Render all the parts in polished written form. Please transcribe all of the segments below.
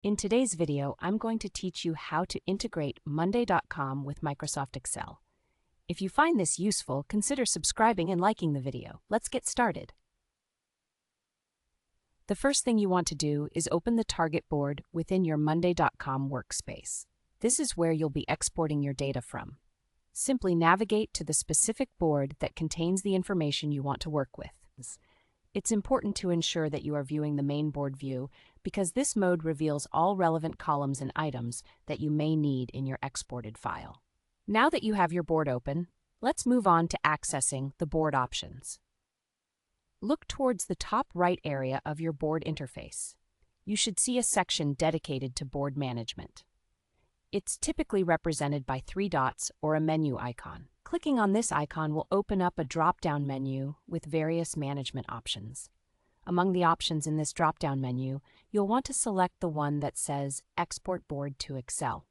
In today's video, I'm going to teach you how to integrate Monday.com with Microsoft Excel. If you find this useful, consider subscribing and liking the video. Let's get started. The first thing you want to do is open the target board within your Monday.com workspace. This is where you'll be exporting your data from. Simply navigate to the specific board that contains the information you want to work with. It's important to ensure that you are viewing the main board view because this mode reveals all relevant columns and items that you may need in your exported file. Now that you have your board open, let's move on to accessing the board options. Look towards the top right area of your board interface. You should see a section dedicated to board management. It's typically represented by 3 dots or a menu icon. Clicking on this icon will open up a drop-down menu with various management options. Among the options in this drop-down menu, you'll want to select the one that says Export Board to Excel.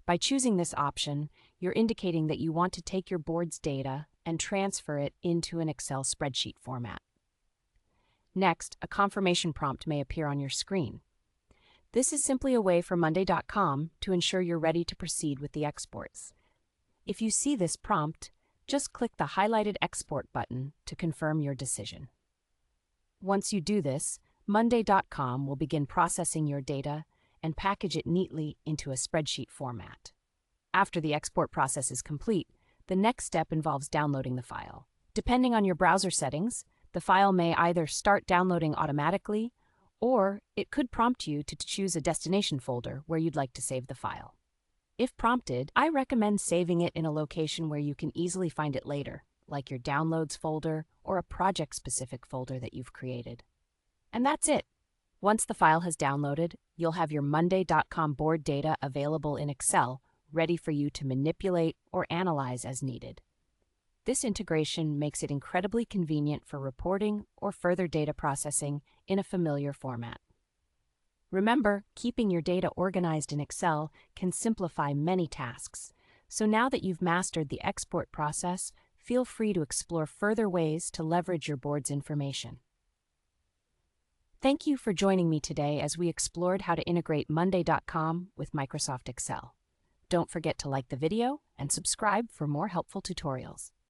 By choosing this option, you're indicating that you want to take your board's data and transfer it into an Excel spreadsheet format. Next, a confirmation prompt may appear on your screen. This is simply a way for Monday.com to ensure you're ready to proceed with the exports. If you see this prompt, just click the highlighted Export button to confirm your decision. Once you do this, Monday.com will begin processing your data and package it neatly into a spreadsheet format. After the export process is complete, the next step involves downloading the file. Depending on your browser settings, the file may either start downloading automatically, or it could prompt you to choose a destination folder where you'd like to save the file. If prompted, I recommend saving it in a location where you can easily find it later, like your Downloads folder or a project-specific folder that you've created. And that's it. Once the file has downloaded, you'll have your Monday.com board data available in Excel, ready for you to manipulate or analyze as needed. This integration makes it incredibly convenient for reporting or further data processing in a familiar format. Remember, keeping your data organized in Excel can simplify many tasks. So now that you've mastered the export process, feel free to explore further ways to leverage your board's information. Thank you for joining me today as we explored how to integrate Monday.com with Microsoft Excel. Don't forget to like the video and subscribe for more helpful tutorials.